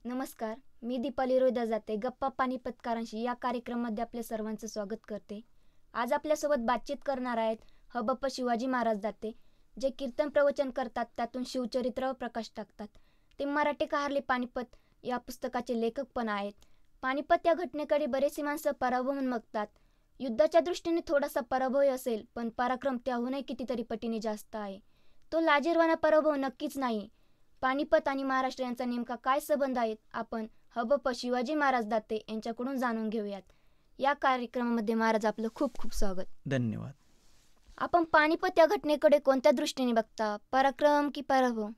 नमस्कार, मी दीपाली रोहिदास जाते गप्पा पानिपतकारांशी या कार्यक्रमामध्ये आपल्या सर्वांचं स्वागत करते. आज आपल्यासोबत बातचीत करणार आहेत हबप्पा शिवाजी महाराज दाते, जे कीर्तन प्रवचन करतात, त्यातून शिवचरित्रावर प्रकाश टाकतात. ते मराठी कहारले पानिपत या पुस्तकाचे लेखक पण आहेत. पानिपत या घटनेकडे बरेचसे माणसं पराभव म्हणून बघतात. युद्धाच्या दृष्टीने थोडासा पराभव असेल, पण पराक्रम त्याहूनही कितीतरी पटीने जास्त आहे. तो लाजिरवाणा पराभव नक्कीच नाही. पानिपत आणि महाराष्ट्र यांचा नेमका काय संबंध आहे, आपण हबप्पा शिवाजी महाराज दाते यांच्याकडून जाणून घेऊयात. या कार्यक्रमामध्ये महाराज आपलं खूप खूप स्वागत. धन्यवाद. आपण पानिपत या घटनेकडे कोणत्या दृष्टीने बघता, पराक्रम की पराभव?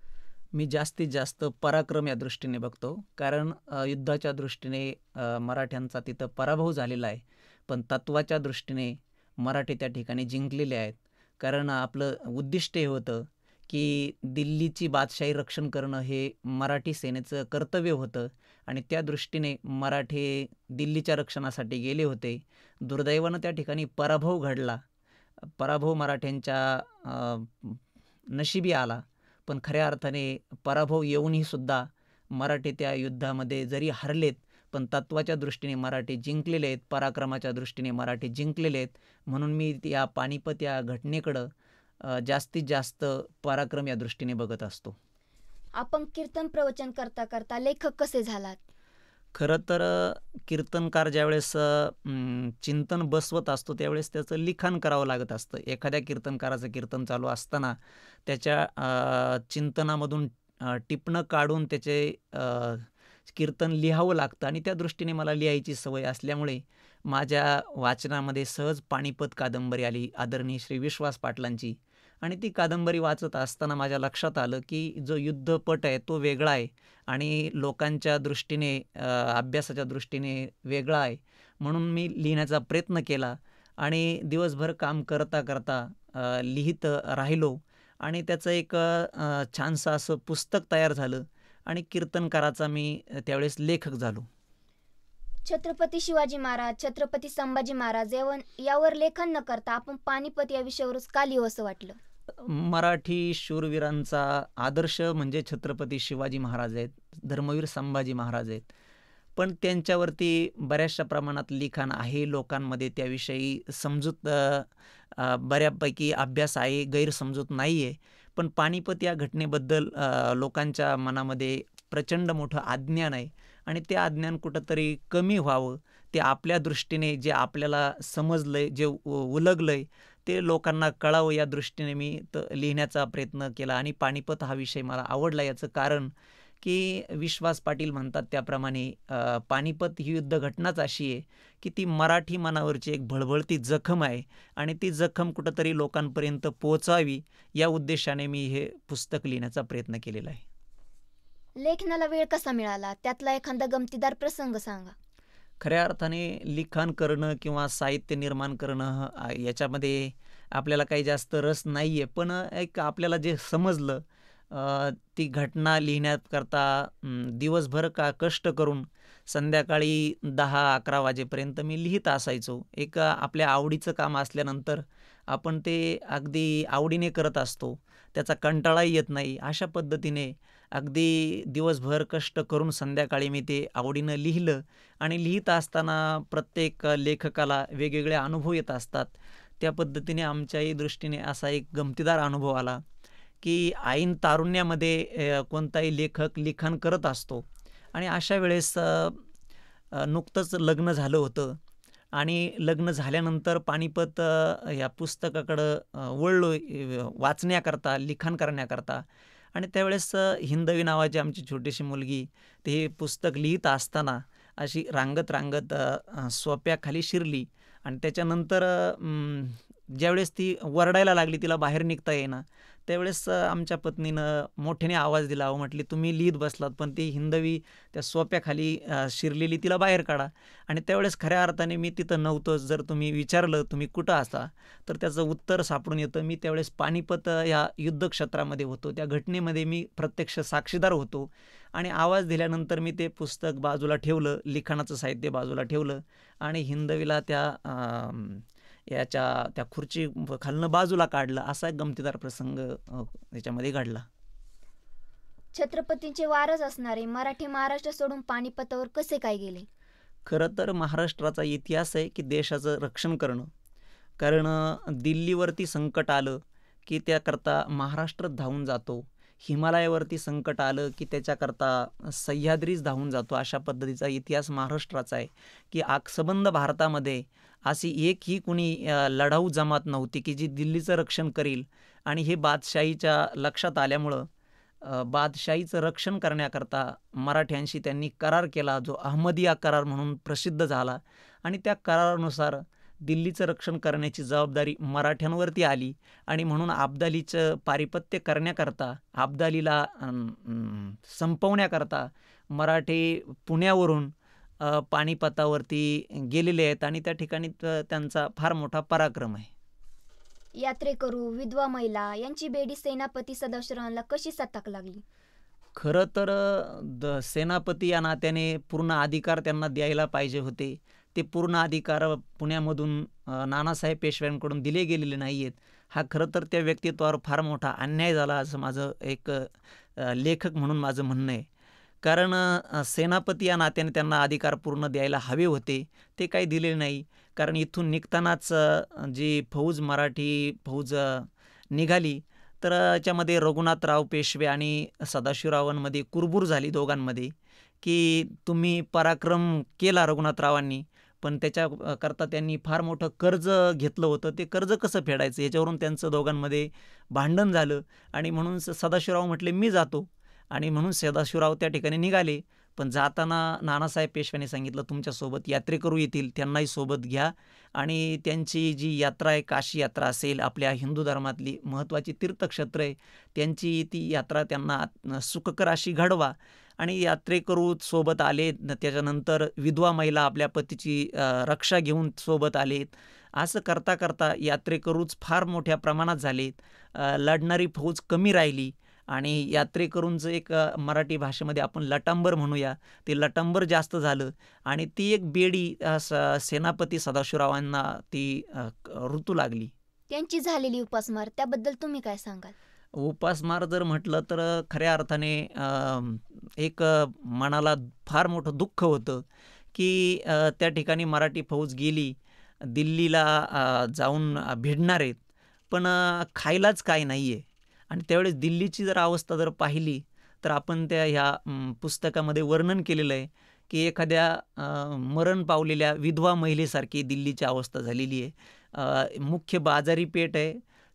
मी जास्तीत जास्त पराक्रम या दृष्टीने बघतो, कारण युद्धाच्या दृष्टीने मराठ्यांचा तिथं पराभव झालेला आहे, पण तत्वाच्या दृष्टीने मराठी त्या ठिकाणी जिंकलेले आहेत. कारण आपलं उद्दिष्ट हे होतं की दिल्लीची बादशाही रक्षण करणं हे मराठी सेनेचं कर्तव्य होतं आणि त्या दृष्टीने मराठे दिल्लीच्या रक्षणासाठी गेले होते. दुर्दैवानं त्या ठिकाणी पराभव घडला. पराभव मराठ्यांच्या नशिबी आला, पण खऱ्या अर्थाने पराभव येऊनही सुद्धा मराठे त्या युद्धामध्ये जरी हरलेत, पण तत्वाच्या दृष्टीने मराठे जिंकलेले आहेत, पराक्रमाच्या दृष्टीने मराठे जिंकलेले आहेत. म्हणून मी या पानिपत या घटनेकडं जास्तीत जास्त पराक्रम या दृष्टीने बघत असतो. आपण कीर्तन प्रवचन करता करता लेखक कसे झालात? खरं तर कीर्तनकार ज्यावेळेस चिंतन बसवत असतो त्यावेळेस त्याचं लिखाण करावं लागत असतं. एखाद्या कीर्तनकाराचं कीर्तन चालू असताना त्याच्या चिंतनामधून टिपणं काढून त्याचे कीर्तन लिहावं लागतं आणि त्या दृष्टीने मला लिहायची सवय असल्यामुळे माझ्या वाचनामध्ये सहज पानिपत कादंबरी आली, आदरणीय श्री विश्वास पाटलांची. आणि ती कादंबरी वाचत असताना माझ्या लक्षात आलं की जो युद्धपट आहे तो वेगळा आहे आणि लोकांच्या दृष्टीने अभ्यासाच्या दृष्टीने वेगळा आहे. म्हणून मी लिहिण्याचा प्रयत्न केला आणि दिवसभर काम करता करता लिहित राहिलो आणि त्याचं एक छानसं असं पुस्तक तयार झालं आणि कीर्तनकाराचा मी त्यावेळेस लेखक झालो. छत्रपती शिवाजी महाराज, छत्रपती संभाजी महाराज यावर लेखन न करता आपण पानिपत या विषयावरच का लिहू असं वाटलं? मराठी शूरवीरांचा आदर्श म्हणजे छत्रपती शिवाजी महाराज आहेत, धर्मवीर संभाजी महाराज आहेत. पण त्यांच्यावरती बऱ्याचशा प्रमाणात लिखाण आहे, लोकांमध्ये त्याविषयी समजूत बऱ्यापैकी अभ्यास आहे, गैरसमजूत नाही आहे. पण पानिपत या घटनेबद्दल लोकांच्या मनामध्ये प्रचंड मोठं अज्ञान आहे आणि ते अज्ञान कुठंतरी कमी व्हावं, ते आपल्या दृष्टीने जे आपल्याला समजलंय, जे उलगलंय ते लोकांना कळावं या दृष्टीने मी लिहिण्याचा प्रयत्न केला. आणि पानिपत हा विषय मला आवडला याचं कारण की विश्वास पाटील म्हणतात त्याप्रमाणे पानिपत ही युद्ध घटनाच अशी आहे की ती मराठी मनावरची एक भळभळती जखम आहे आणि ती जखम कुठंतरी लोकांपर्यंत पोहोचावी या उद्देशाने मी हे पुस्तक लिहिण्याचा प्रयत्न केलेला आहे. लेखनाला वेळ कसा मिळाला, त्यातला एखादा गमतीदार प्रसंग सांगा. खऱ्या अर्थाने लिखाण करणं किंवा साहित्य निर्माण करणं याच्यामध्ये आपल्याला काही जास्त रस नाही आहे, पण एक आपल्याला जे समजलं ती घटना लिहिण्याकरता दिवसभर कष्ट करून संध्याकाळी 10-11 वाजेपर्यंत मी लिहित असायचो. एक आपल्या आवडीचं काम असल्यानंतर आपण ते अगदी आवडीने करत असतो, त्याचा कंटाळाही येत नाही. अशा पद्धतीने अगदी दिवसभर कष्ट करून संध्याकाळी मी ते आवडीनं लिहिलं आणि लिहित असताना प्रत्येक लेखकाला वेगवेगळे अनुभव येत असतात. त्या पद्धतीने आमच्याही दृष्टीने असा एक गमतीदार अनुभव आला की ऐन तारुण्यामध्ये कोणताही लेखक लिखाण करत असतो आणि अशा वेळेस नुकतंच लग्न झालं होतं आणि लग्न झाल्यानंतर पानिपत या पुस्तकाकडं वळलो वाचण्याकरता, लिखाण करण्याकरता. आणि त्यावेळेस हिंदवी नावाची आमची छोटीशी मुलगी ते पुस्तक लिहित असताना अशी रांगत रांगत सोप्याखाली शिरली आणि त्याच्यानंतर ज्यावेळेस ती वरडायला लागली, तिला बाहेर निघता येईना, त्यावेळेस आमच्या पत्नीनं मोठ्याने आवाज दिला. म्हटली, तुम्ही लिहित बसलात पण ती हिंदवी त्या सोप्याखाली शिरलेली तिला बाहेर काढा. आणि त्यावेळेस खऱ्या अर्थाने मी तिथं नव्हतोच. जर तुम्ही विचारलं तुम्ही कुठं असता तर त्याचं उत्तर सापडून येतं. मी त्यावेळेस पानिपत या युद्धक्षेत्रामध्ये होतो, त्या घटनेमध्ये मी प्रत्यक्ष साक्षीदार होतो. आणि आवाज दिल्यानंतर मी ते पुस्तक बाजूला ठेवलं, लिखाणाचं साहित्य बाजूला ठेवलं आणि हिंदवीला त्या खुर्ची खालनं बाजूला काढलं. असा एक गमतीदार प्रसंग याच्यामध्ये घडला. छत्रपतींचे वारस असणारे मराठी महाराष्ट्र सोडून पानिपतावर कसे काय गेले? खरं तर महाराष्ट्राचा इतिहास आहे की देशाचं रक्षण करणं. कारण दिल्लीवरती संकट आलं की त्याकरता महाराष्ट्र धावून जातो. हिमालयावरती संकट आलं की त्याच्याकरता सह्याद्रीच धावून जातो. अशा पद्धतीचा इतिहास महाराष्ट्राचा आहे की संबंध भारतामध्ये अशी एकही कुणी लढाऊ जमात नव्हती की जी दिल्लीचं रक्षण करील. आणि हे बादशाहीच्या लक्षात आल्यामुळं बादशाहीचं रक्षण करण्याकरता मराठ्यांशी त्यांनी करार केला, जो अहमदिया करार म्हणून प्रसिद्ध झाला. आणि त्या करारानुसार दिल्लीचं रक्षण करण्याची जबाबदारी मराठ्यांवरती आली. आणि म्हणून अब्दालीचं पारिपत्य करण्याकरता, अब्दालीला संपवण्याकरता मराठी पुण्यावरून पानिपतावरती गेलेले आहेत आणि त्या ठिकाणी त्यांचा फार मोठा पराक्रम आहे. यात्रेकरू, विधवा महिला यांची बेडी सेनापती सदाशिवरावांना कशी सताक लागली? खरं तर सेनापती या नात्याने पूर्ण अधिकार त्यांना द्यायला पाहिजे होते. ते पूर्ण अधिकार पुण्यामधून नानासाहेब पेशव्यांकडून दिले गेलेले नाही आहेत. हा खरं तर त्या व्यक्तित्वावर फार मोठा अन्याय झाला असं माझं एक लेखक म्हणून माझं म्हणणं आहे. कारण सेनापती या नात्याने त्यांना अधिकार पूर्ण द्यायला हवे होते, ते काही दिले नाही. कारण इथून निघतानाच जी फौज, मराठी फौज निघाली तर याच्यामध्ये रघुनाथराव पेशवे आणि सदाशिवरावांमध्ये कुरबुर झाली दोघांमध्ये की तुम्ही पराक्रम केला रघुनाथरावांनी, पण त्याच्याकरता त्यांनी फार मोठं कर्ज घेतलं होतं. ते कर्ज कसं फेडायचं याच्यावरून त्यांचं दोघांमध्ये भांडण झालं. आणि म्हणून सदाशिवराव म्हटले मी जातो. आणि म्हणून सदाशिवराव त्या ठिकाणी निघाले. पण जाताना नानासाहेब पेशव्यांनी सांगितलं तुमच्यासोबत यात्रेकरू येतील, त्यांनाही सोबत घ्या. आणि त्यांची जी यात्रा आहे, काशी यात्रा असेल, आपल्या हिंदू धर्मातली महत्त्वाची तीर्थक्षेत्र आहे, त्यांची ती यात्रा त्यांना सुखकर अशी घडवा. आणि यात्रेकरू सोबत आले. त्याच्यानंतर विधवा महिला आपल्या पतीची रक्षा घेऊन सोबत आलेत. असं करता करता यात्रेकरूच फार मोठ्या प्रमाणात झालेत. लढणारी फौज कमी राहिली. आणि यात्रेकरूंचं एक मराठी भाषेमध्ये आपण लटांबर म्हणूया, ते लटांबर जास्त झालं. आणि ती एक बेडी सेनापती सदाशिवरावांना ती ऋतू लागली. त्यांची झालेली उपासमार त्याबद्दल तुम्ही काय सांगाल? उपासमार जर म्हटलं तर खऱ्या अर्थाने एक मनाला फार मोठं दुःख होतं की त्या ठिकाणी मराठी फौज गेली, दिल्लीला जाऊन भिडणार आहेत, पण खायलाच काय नाही आहे. आणि त्यावेळेस दिल्लीची जर अवस्था जर पाहिली तर आपण त्या ह्या पुस्तकामध्ये वर्णन केलेलं आहे की एखाद्या मरण पावलेल्या विधवा महिलेसारखी दिल्लीची अवस्था झालेली आहे. मुख्य बाजारी पेठ आहे,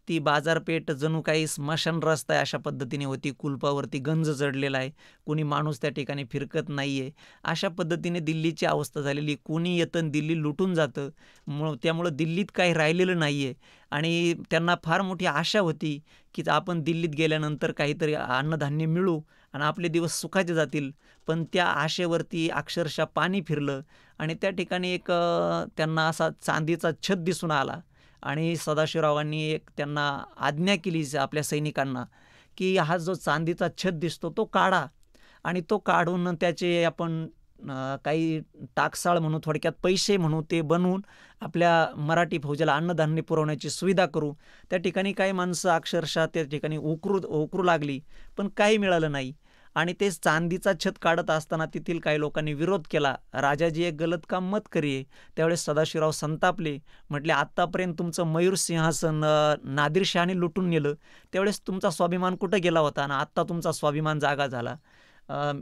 ती बाजारपेठ जणू काही स्मशान रस्ता आहे अशा पद्धतीने होती. कुलपावरती गंज चढलेला आहे, कोणी माणूस त्या ठिकाणी फिरकत नाही आहे. अशा पद्धतीने दिल्लीची अवस्था झालेली. कोणी येतं दिल्ली लुटून जातं. त्यामुळं दिल्लीत काही राहिलेलं नाही आहे. आणि त्यांना फार मोठी आशा होती की आपण दिल्लीत गेल्यानंतर काहीतरी अन्नधान्य मिळू आणि आपले दिवस सुखाचे जातील. पण त्या आशेवरती अक्षरशः पाणी फिरलं. आणि त्या ठिकाणी एक त्यांना असा चांदीचा छत दिसून आला. आणि सदाशिवरावांनी एक त्यांना आज्ञा केली आपल्या सैनिकांना की हा जो चांदीचा छत दिसतो तो काढा. आणि तो काढून त्याचे आपण काही टाकसाळ म्हणू, थोडक्यात पैसे म्हणू, ते बनवून आपल्या मराठी फौजेला अन्नधान्य पुरवण्याची सुविधा करू. त्या ठिकाणी काही माणसं अक्षरशः त्या ठिकाणी ओकरू लागली, पण काही मिळालं नाही. आणि ते चांदीचा छत काढत असताना तेथील काही लोकांनी विरोध केला. राजाजी एक गलत काम मत करिये. त्यावेळेस सदाशिवराव संतापले. म्हटले आत्तापर्यंत तुमचं मयूर सिंहासन नादिरशहाने लुटून नेलं, त्यावेळेस तुमचा स्वाभिमान कुठं गेला होता आणि आत्ता तुमचा स्वाभिमान जागा झाला.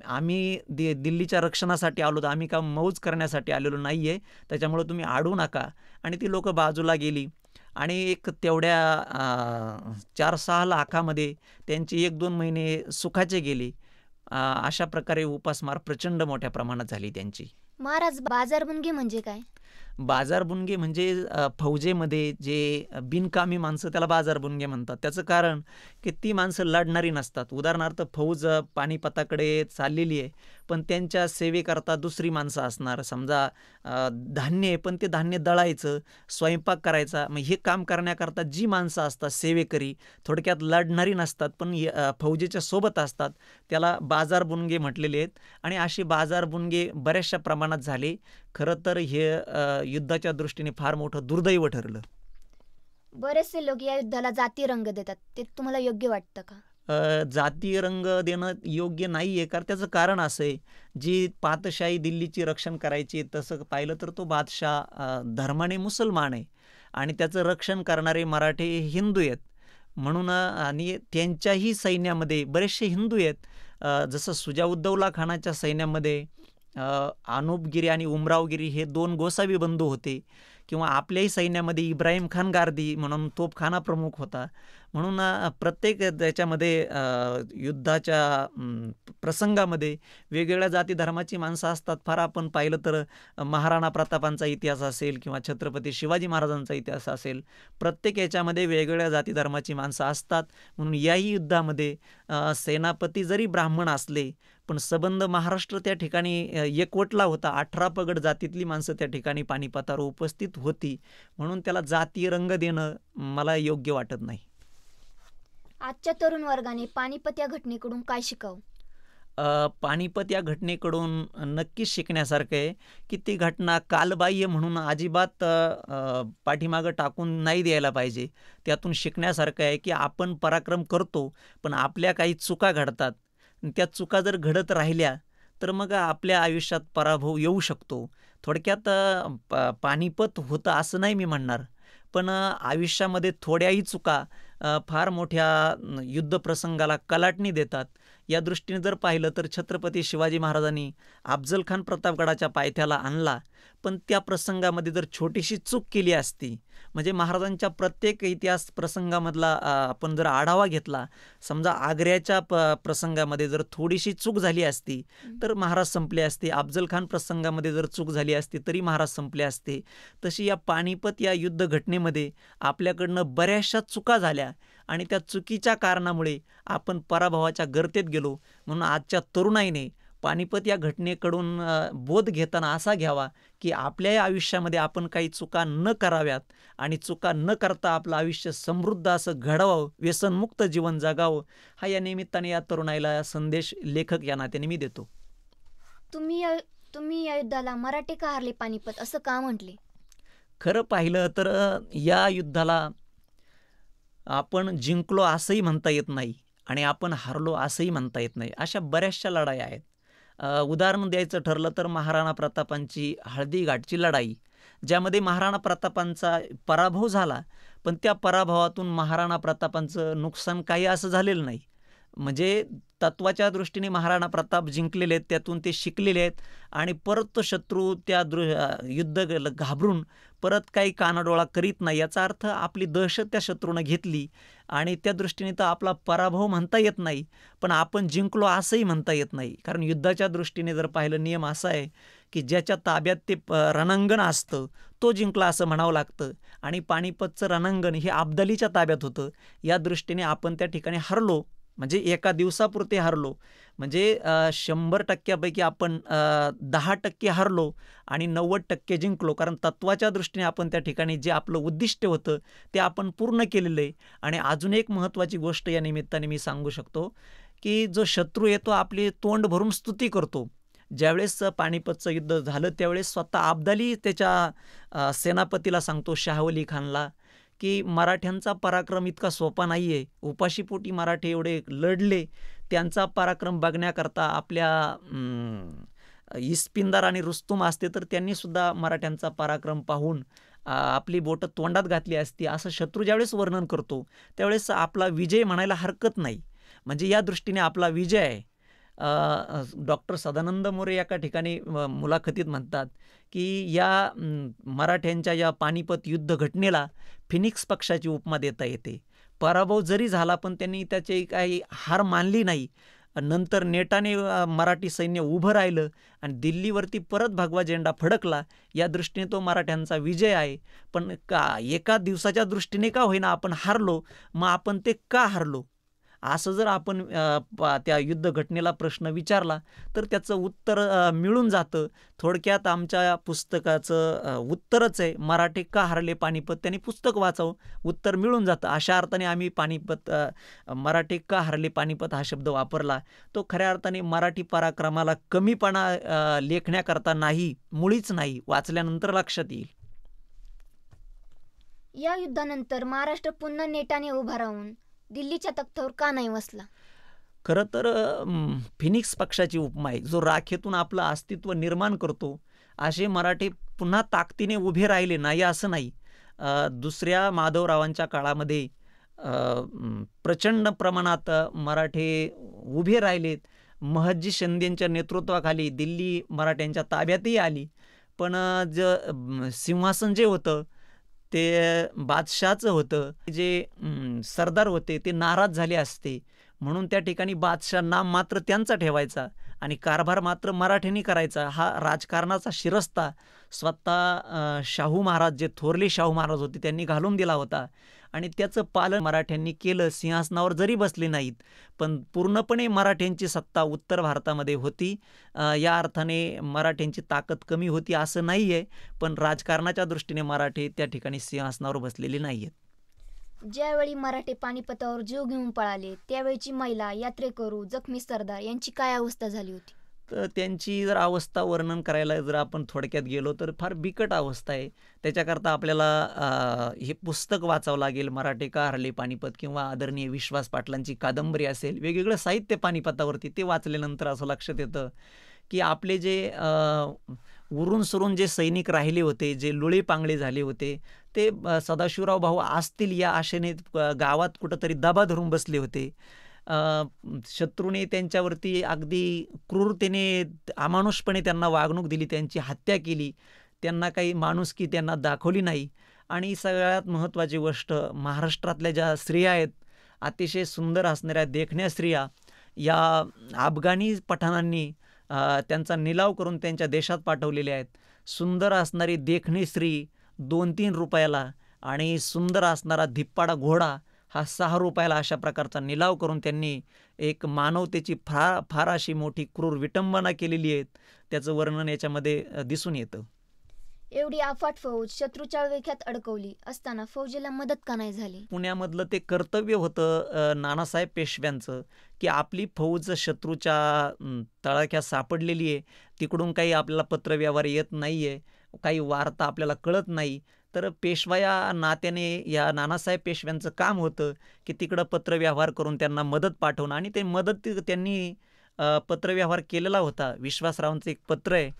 आम्ही दिल्लीच्या रक्षणासाठी आलो, तर आम्ही का मौज करण्यासाठी आलेलो नाही आहे, त्याच्यामुळं तुम्ही अडू नका. आणि ती लोकं बाजूला गेली. आणि एक तेवढ्या 4-6 लाखामध्ये त्यांचे 1-2 महिने सुखाचे गेले. अशा प्रकारे उपासमार प्रचंड मोठ्या प्रमाणात झाली त्यांची. महाराज, बाजारबुणगी म्हणजे काय? बाजारबुणगे म्हणजे फौजेमध्ये जे बिनकामी माणसं त्याला बाजारबुणगे म्हणतात. त्याचं कारण की ती माणसं लढणारी नसतात. उदाहरणार्थ फौज पानिपताकडे चाललेली आहे, पण त्यांच्या सेवेकरता दुसरी माणसं असणार. समजा धान्य आहे, पण ते धान्य दळायचं, स्वयंपाक करायचा, मग हे काम करण्याकरता जी माणसं असतात सेवेकरी, थोडक्यात लढणारी नसतात, पण फौजेच्या सोबत असतात, त्याला बाजारबुणगे म्हटलेले आहेत. आणि असे बाजारबुणगे बऱ्याचशा प्रमाणात झाले. खरं तर हे युद्धाच्या दृष्टीने फार मोठं दुर्दैव ठरलं. बरेचसे लोक या युद्धाला जाती रंग देतात, ते तुम्हाला योग्य वाटतं का? जातीय रंग देणं योग्य नाही आहे. कारण त्याचं कारण असं आहे, जी पातशाही दिल्लीची रक्षण करायची तसं पाहिलं तर तो बादशाह धर्माने मुसलमान आहे आणि त्याचं रक्षण करणारे मराठे हिंदू आहेत. म्हणून आणि त्यांच्याही सैन्यामध्ये बरेचसे हिंदू आहेत. जसं सुजाउद्दौला खानाच्या सैन्यामध्ये अनुपगिरी आणि उमरावगिरी हे 2 गोसावी बंधू होते किंवा आपल्याही सैन्यामध्ये इब्राहिम खान गारदी म्हणून तोफखाना प्रमुख होता. म्हणून प्रत्येक त्याच्यामध्ये युद्धाच्या प्रसंगामध्ये वेगवेगळ्या जाती धर्माची माणसं असतात. फार आपण पाहिलं तर महाराणा प्रतापांचा इतिहास असेल किंवा छत्रपती शिवाजी महाराजांचा इतिहास असेल, प्रत्येक याच्यामध्ये वेगवेगळ्या जाती धर्माची माणसं असतात. म्हणून याही युद्धामध्ये सेनापती जरी ब्राह्मण असले पण सबंध महाराष्ट्र त्या ठिकाणी एकवटला होता. 18 पगड जातीतली माणसं त्या ठिकाणी पानिपतावर उपस्थित होती. म्हणून त्याला जातीय रंग देणं मला योग्य वाटत नाही. आजच्या तरुण वर्गाने पानिपत या घटनेकडून काय शिकावं? पानिपत या घटनेकडून नक्कीच शिकण्यासारखं आहे की ती घटना कालबाह्य म्हणून अजिबात पाठीमागं टाकून नाही द्यायला पाहिजे. त्यातून शिकण्यासारखं आहे की आपण पराक्रम करतो पण आपल्या काही चुका घडतात. त्या चुका जर घडत राहिल्या तर मग आपल्या आयुष्यात पराभव येऊ शकतो. थोडक्यात पानिपत होतं असं नाही मी म्हणणार, पण आयुष्यामध्ये थोड्याही चुका फार मोठ्या युद्धप्रसंगाला कलाटणी देतात. या दृष्टीने जर पाहिलं तर छत्रपती शिवाजी महाराजांनी अफजलखान प्रतापगडाच्या पायथ्याला आणला, पण त्या प्रसंगामध्ये जर छोटीशी चूक केली असती, म्हणजे महाराजांच्या प्रत्येक इतिहास प्रसंगामधला आपण जर आढावा घेतला, समजा आग्र्याच्या प्रसंगामध्ये जर थोडीशी चूक झाली असती तर महाराज संपले असते. अफजलखान प्रसंगामध्ये जर चूक झाली असती तरी महाराज संपले असते. तशी या पानिपत या युद्ध घटनेमध्ये आपल्याकडनं बऱ्याचशा चुका झाल्या आणि त्या चुकीच्या कारणामुळे आपण पराभवाच्या गर्तेत गेलो. म्हणून आजच्या तरुणाईने पानिपत या घटनेकडून बोध घेताना असा घ्यावा की आपल्याही आयुष्यामध्ये आपण काही चुका न कराव्यात आणि चुका न करता आपलं आयुष्य समृद्ध असं घडवावं, व्यसनमुक्त जीवन जगावं. हा या निमित्ताने या तरुणाईला संदेश लेखक या नात्याने मी देतो. तुम्ही या युद्धाला मराठे का हारले पानिपत असं का म्हटले? खरं पाहिलं तर या युद्धाला आपण जिंकलो असंही म्हणता येत नाही आणि आपण हारलो असंही म्हणता येत नाही. अशा बऱ्याचशा लढाई आहेत. उदाहरण द्यायचं ठरलं तर महाराणा प्रतापांची हळदीघाटची लढाई, ज्यामध्ये महाराणा प्रतापांचा पराभव झाला, पण त्या पराभवातून महाराणा प्रतापांचं नुकसान काही असं झालेलं नाही. म्हणजे तत्वाच्या दृष्टीने महाराणा प्रताप जिंकलेले आहेत, त्यातून ते शिकलेले आहेत आणि परत तो शत्रू त्या युद्ध घाबरून परत काही कानाडोळा करीत नाही. याचा अर्थ आपली दहशत त्या शत्रूनं घेतली आणि त्या दृष्टीने तर आपला पराभव म्हणता येत नाही, पण आपण जिंकलो असंही म्हणता येत नाही. कारण युद्धाच्या दृष्टीने जर पाहिलं नियम असा आहे की ज्याच्या ताब्यात ते रणांगण असतं तो जिंकला असं म्हणावं लागतं आणि पानिपतचं रणांगण हे अब्दालीच्या ताब्यात होतं. या दृष्टीने आपण त्या ठिकाणी हरलो, म्हणजे एका दिवसापुरते हरलो. म्हणजे 100% आपण 10% हरलो आणि 90% जिंकलो. कारण तत्वाच्या दृष्टीने आपण त्या ठिकाणी जे आपलं उद्दिष्ट होतं ते आपण पूर्ण केलेलं आहे. आणि अजून एक महत्त्वाची गोष्ट या निमित्ताने मी सांगू शकतो की जो शत्रू येतो आपली तोंड भरून स्तुती करतो. ज्यावेळेस पानिपतचं युद्ध झालं त्यावेळेस स्वतः अब्दाली त्याच्या सेनापतीला सांगतो, शाहवली खानला, की मराठ्यांचा पराक्रम इतका सोपा नाही आहे. उपाशीपोटी मराठे एवढे लढले, त्यांचा पराक्रम बघण्याकरता आपल्या इस्पिंदार आणि रुस्तुम असते तर त्यांनीसुद्धा मराठ्यांचा पराक्रम पाहून आपली बोटं तोंडात घातली असती. असं शत्रू ज्यावेळेस वर्णन करतो त्यावेळेस आपला विजय म्हणायला हरकत नाही. म्हणजे या दृष्टीने आपला विजय आहे. डॉक्टर सदानंद मोरे एका ठिकाणी मुलाखतीत म्हणतात की या मराठ्यांच्या या पानिपत युद्ध घटनेला फिनिक्स पक्षाची उपमा देता येते. पराभव जरी झाला पण त्यांनी त्याची काही हार मानली नाही. नंतर नेटाने मराठी सैन्य उभं राहिलं आणि दिल्लीवरती परत भगवा झेंडा फडकला. या दृष्टीने तो मराठ्यांचा विजय आहे. पण एका दिवसाच्या दृष्टीने का होईना आपण हारलो, मग आपण ते का हारलो असं जर आपण त्या युद्ध घटनेला प्रश्न विचारला तर त्याचं उत्तर मिळून जातं. थोडक्यात आमच्या पुस्तकाचं उत्तरच आहे, मराठे का हारले पानिपत. त्यांनी पुस्तक वाचावं, उत्तर मिळून जातं. अशा अर्थाने आम्ही मराठे का हारले पानिपत हा शब्द वापरला. तो खऱ्या अर्थाने मराठी पराक्रमाला कमीपणा लेखण्याकरता नाही, मुळीच नाही, वाचल्यानंतर लक्षात येईल. या युद्धानंतर महाराष्ट्र पुन्हा नेटाने उभा राहून दिल्लीच्या तख्तावर का नाही बसला? खरं तर फिनिक्स पक्षाची उपमा आहे, जो राखेतून आपलं अस्तित्व निर्माण करतो. असे मराठे पुन्हा ताकदीने उभे राहिले नाही असं नाही. दुसऱ्या माधवरावांच्या काळामध्ये प्रचंड प्रमाणात मराठे उभे राहिलेत. महदजी शिंदेंच्या नेतृत्वाखाली दिल्ली मराठ्यांच्या ताब्यातही आली. पण सिंहासन जे होतं ते बादशहाचं होतं. जे सरदार होते ते नाराज झाले असते. म्हणून त्या ठिकाणी बादशाह नाम मात्र त्यांचा ठेवायचा आणि कारभार मात्र मराठ्यांनी करायचा. हा राजकारणाचा शिरस्ता स्वतः शाहू महाराज, जे थोरले शाहू महाराज होते, त्यांनी घालून दिला होता आणि त्याचं पालन मराठ्यांनी केलं. सिंहासनावर जरी बसले नाहीत, पण पूर्णपणे मराठ्यांची सत्ता उत्तर भारतामध्ये होती. या अर्थाने मराठ्यांची ताकद कमी होती असं नाही आहे, पण राजकारणाच्या दृष्टीने मराठे त्या ठिकाणी सिंहासनावर बसलेले नाही आहेत. ज्यावेळी मराठे पानिपतावर जीव घेऊन पळाले त्यावेळची महिला, यात्रेकरू, जखमी सरदार यांची काय अवस्था झाली होती? तर त्यांची जर अवस्था वर्णन करायला जर आपण थोडक्यात गेलो तर फार बिकट अवस्था आहे. त्याच्याकरता आपल्याला हे पुस्तक वाचावं लागेल, मराठे का हरले पानिपत, किंवा आदरणीय विश्वास पाटलांची कादंबरी असेल, वेगवेगळं साहित्य पानिपतावरती. ते वाचल्यानंतर असं लक्षात येतं की आपले जे उरून सुरून जे सैनिक राहिले होते, जे लुळे पांगळे झाले होते, ते सदाशिवराव भाऊ असतील या आशेने गावात कुठंतरी दबा धरून बसले होते. शत्रूने त्यांच्यावरती अगदी क्रूरतेने, अमानुषपणे त्यांना वागणूक दिली, त्यांची हत्या केली. त्यांना काही माणुसकी त्यांना दाखवली नाही. आणि सगळ्यात महत्त्वाची गोष्ट, महाराष्ट्रातल्या ज्या स्त्रिया आहेत, अतिशय सुंदर असणाऱ्या देखण्या स्त्रिया, या अफगाणी पठाणांनी त्यांचा निलाव करून त्यांच्या देशात पाठवलेल्या आहेत. सुंदर असणारी देखणी स्त्री 2-3 रुपयाला आणि सुंदर असणारा धिप्पाडा घोडा हा 6 रुपयाला, अशा प्रकारचा निलाव करून त्यांनी एक मानवतेची फार फार अशी मोठी क्रूर विटंबना केलेली आहे. त्याचं वर्णन याच्यामध्ये दिसून येतं. एवढी अफाट फौज शत्रूच्या विळख्यात अडकवली असताना फौजेला मदत का नाही झाली? पुण्यामधलं ते कर्तव्य होतं नानासाहेब पेशव्यांचं, की आपली फौज शत्रूच्या तळाख्यात सापडलेली आहे, तिकडून काही आपल्याला पत्रव्यवहार येत नाही आहे, काही वार्ता आपल्याला कळत नाही. तर पेशवा या नात्याने या नानासाहेब पेशव्यांचं काम होतं की तिकडं पत्रव्यवहार करून त्यांना मदत पाठवणं. आणि ते मदत त्यांनी पत्रव्यवहार केलेला होता. विश्वासरावांचं एक पत्र आहे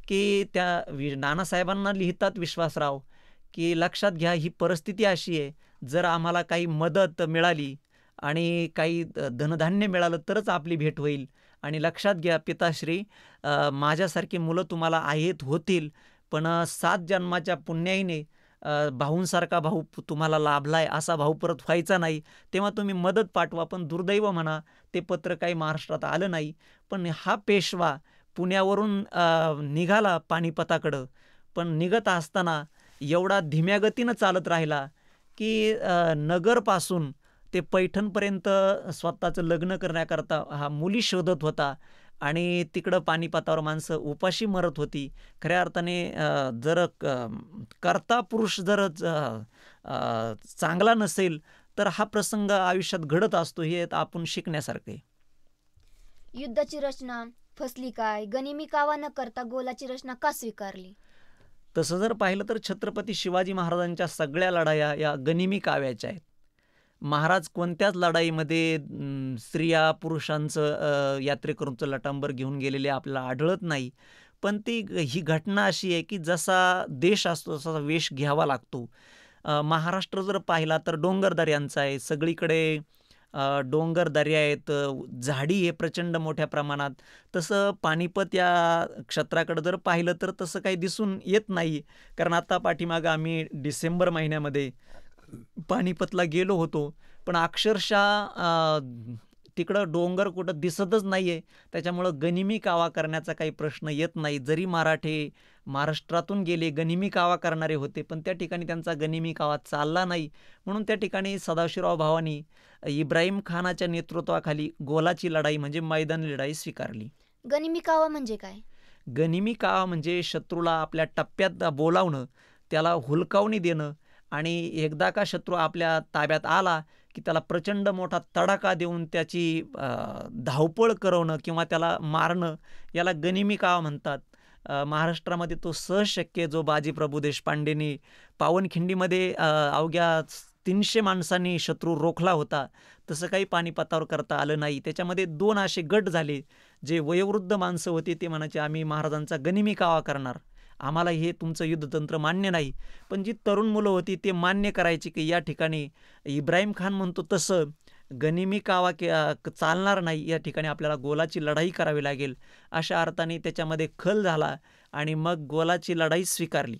की त्या नानासाहेबांना लिहितात विश्वासराव, की लक्षात घ्या, ही परिस्थिती अशी आहे, जर आम्हाला काही मदत मिळाली आणि काही धनधान्य मिळालं तरच आपली भेट होईल. आणि लक्षात घ्या पिताश्री, माझ्यासारखी मुलं तुम्हाला आहेत होतील, पण 7 जन्माच्या पुण्याईने भाऊंसारखा भाऊ तुम्हाला लाभलाय, असा भाऊ परत व्हायचा नाही. तेव्हा तुम्ही मदत पाठवा. पण दुर्दैव म्हणा, ते पत्र काही महाराष्ट्रात आलं नाही. पण हा पेशवा पुण्यावरून निघाला पानिपताकडं, पण निघत असताना एवढा धीम्या गतीनं चालत राहिला की नगरपासून ते पैठणपर्यंत स्वतःचं लग्न करण्याकरता हा मुली शोधत होता. आणि तिकडं पानिपतावर माणसं उपाशी मरत होती. खऱ्या अर्थाने जर कर्ता पुरुष जर चांगला नसेल तर हा प्रसंग आयुष्यात घडत असतो, हे आपण शिकण्यासारखे. युद्धाची रचना फसली काय? गनिमी कावा न करता गोलाची रचना का स्वीकारली? तसं जर पाहिलं तर छत्रपती शिवाजी महाराजांच्या सगळ्या लढाया या गनिमी काव्याच्या आहेत. महाराज कोणत्याच लढाईमध्ये स्त्रिया पुरुषांचं यात्रेकरूंचं लटांबर घेऊन गेलेले आपल्याला आढळत नाही. पण ही घटना अशी आहे की जसा देश असतो तसा वेश घ्यावा लागतो. महाराष्ट्र जर पाहिला तर डोंगरदऱ्यांचा आहे, सगळीकडे डोंगरदऱ्या आहेत, झाडी आहे प्रचंड मोठ्या प्रमाणात. तसं पानिपत या क्षेत्राकडे जर पाहिलं तर तसं काही दिसून येत नाही. कारण आता पाठीमागं आम्ही डिसेंबर महिन्यामध्ये पानिपतला गेलो होतो, पण अक्षरशः तिकडं डोंगर कुठं दिसतच नाही आहे. त्याच्यामुळं गनिमी कावा करण्याचा काही प्रश्न येत नाही. जरी मराठे महाराष्ट्रातून गेले, गनिमी कावा करणारे होते, पण त्या ठिकाणी त्यांचा गनिमी कावा चालला नाही. म्हणून त्या ठिकाणी सदाशिवराव भावांनी इब्राहिम खानाच्या नेतृत्वाखाली गोलाची लढाई म्हणजे मैदानी लढाई स्वीकारली. गनिमी कावा म्हणजे काय? गनिमी कावा म्हणजे शत्रूला आपल्या टप्प्यात बोलावणं, त्याला हुलकावणी देणं आणि एकदा का शत्रू आपल्या ताब्यात आला की त्याला प्रचंड मोठा तडाखा देऊन त्याची धावपळ करवणं किंवा त्याला मारणं, याला गनिमी कावा म्हणतात. महाराष्ट्रामध्ये तो सहज शक्य, जो बाजी प्रभू देशपांडेंनी पावनखिंडीमध्ये अवघ्या 300 माणसांनी शत्रू रोखला होता, तसं काही पानिपतावर करता आलं नाही. त्याच्यामध्ये 2 असे गट झाले. जे वयोवृद्ध माणसं होती ते म्हणायचे, "आम्ही महाराजांचा गनिमी कावा करणार. आम्हाला हे तुमचं युद्धतंत्र मान्य नाही." पण जी तरुण मुलं होती ते मान्य करायची, की या ठिकाणी इब्राहिम खान म्हणतो तसं गनिमी कावा चालणार नाही. या ठिकाणी आपल्याला गोलाची लढाई करावी लागेल. अशा अर्थाने त्याच्यामध्ये खल झाला आणि मग गोलाची लढाई स्वीकारली.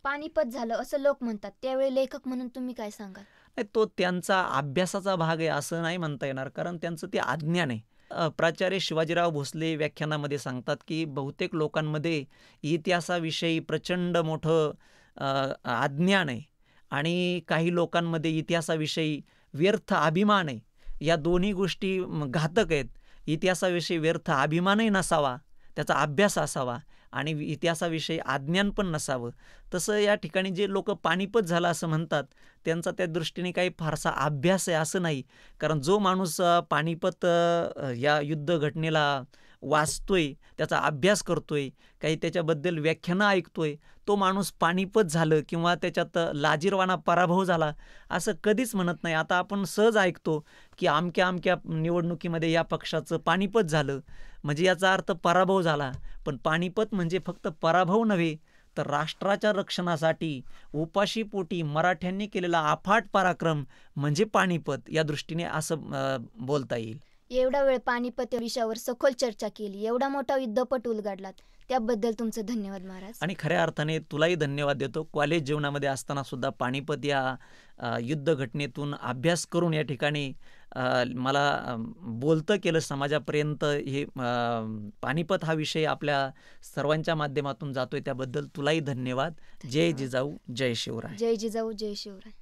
पानिपत झालं असं लोक म्हणतात. त्यावेळी लेखक म्हणून तुम्ही काय सांगाल? नाही, तो त्यांचा अभ्यासाचा भाग आहे असं नाही म्हणता येणार, कारण त्यांचं ते अज्ञान आहे. प्राचार्य शिवाजीराव भोसले व्याख्यानामध्ये सांगतात, की बहुतेक लोकांमध्ये इतिहासाविषयी प्रचंड मोठं अज्ञान आहे आणि काही लोकांमध्ये इतिहासाविषयी व्यर्थ अभिमान आहे. या दोन्ही गोष्टी घातक आहेत. इतिहासाविषयी व्यर्थ अभिमानही नसावा, त्याचा अभ्यास असावा आणि इतिहासाविषयी अज्ञान पण नसावं. तसं या ठिकाणी जे लोक पानिपत झालं असं म्हणतात, त्यांचा त्या दृष्टीने काही फारसा अभ्यास आहे असं नाही. कारण जो माणूस पानिपत या युद्ध घटनेला वाचतोय, त्याचा अभ्यास करतोय, काही त्याच्याबद्दल व्याख्यानं ऐकतोय, तो माणूस पानिपत झालं किंवा त्याच्यात लाजिरवाणा पराभव झाला असं कधीच म्हणत नाही. आता आपण सहज ऐकतो, की अमक्या अमक्या निवडणुकीमध्ये या पक्षाचं पानिपत झालं, म्हणजे याचा अर्थ पराभव झाला. पण पानिपत म्हणजे फक्त पराभव नव्हे, तर राष्ट्राच्या रक्षणासाठी उपाशीपोटी मराठ्यांनी केलेला अफाट पराक्रम म्हणजे पानिपत, या दृष्टीने असं बोलता येईल. एवढा वेळ पानिपत या विषयावर सखोल चर्चा केली, एवढा मोठा युद्धपट उलगडलात, त्याबद्दल तुमचे धन्यवाद महाराज. आणि खऱ्या अर्थाने तुलाही धन्यवाद देतो. कॉलेज जीवनामध्ये असताना सुद्धा पानिपत या युद्ध घटनेतून अभ्यास करून या ठिकाणी मला बोलतं केलं समाजापर्यंत. हे पानिपत हा विषय आपल्या सर्वांच्या माध्यमातून जातोय, त्याबद्दल तुलाही धन्यवाद. जय जिजाऊ, जय शिवराय. जय जिजाऊ, जय शिवराय.